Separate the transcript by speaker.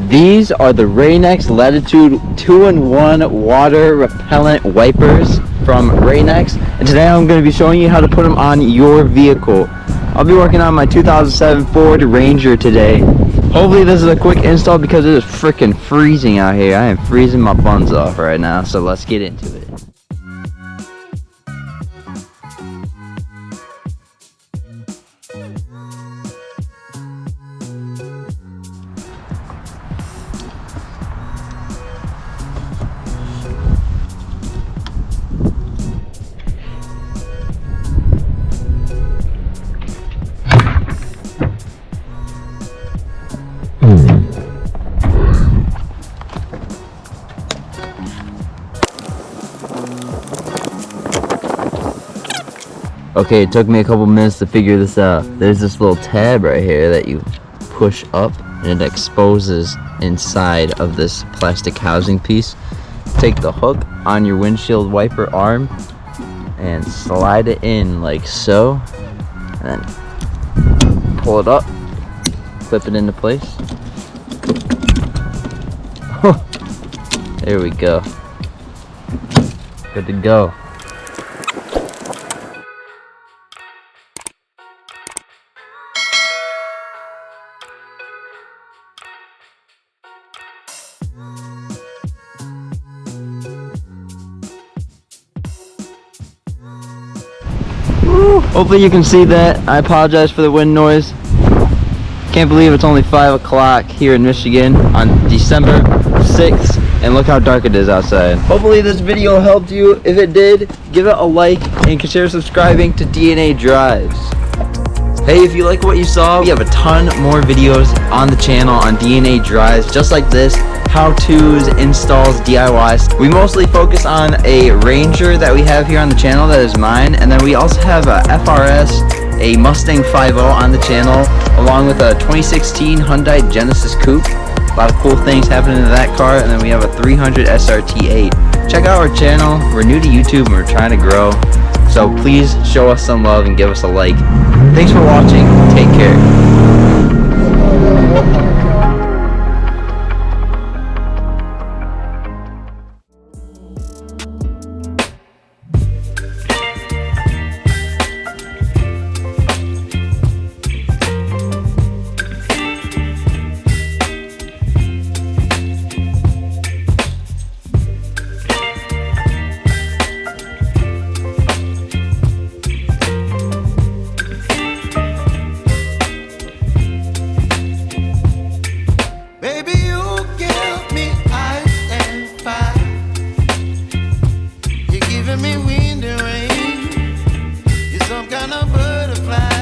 Speaker 1: These are the Rain-X Latitude 2-in-1 water repellent wipers from Rain-X, and today I'm going to be showing you how to put them on your vehicle. I'll be working on my 2007 Ford Ranger today. Hopefully this is a quick install because it is freaking freezing out here. I am freezing my buns off right now, so let's get into it. Okay, it took me a couple minutes to figure this out. There's this little tab right here that you push up and it exposes inside of this plastic housing piece. Take the hook on your windshield wiper arm and slide it in like so, and then pull it up, clip it into place. There we go. Good to go. Hopefully you can see that. I apologize for the wind noise. Can't believe it's only 5 o'clock here in Michigan on December 6th, and look how dark it is outside. Hopefully this video helped you. If it did, give it a like and consider subscribing to DNA Drives. Hey, if you like what you saw, we have a ton more videos on the channel on DNA Drives just like this. How-tos, installs, DIYs. We mostly focus on a Ranger that we have here on the channel that is mine, and then we also have a FRS, a Mustang 5.0 on the channel, along with a 2016 Hyundai Genesis Coupe. A lot of cool things happening to that car, and then we have a 300 SRT8. Check out our channel. We're new to YouTube and we're trying to grow, so please show us some love and give us a like. Thanks for watching. Take care.
Speaker 2: Me wind and rain, you're some kind of butterfly.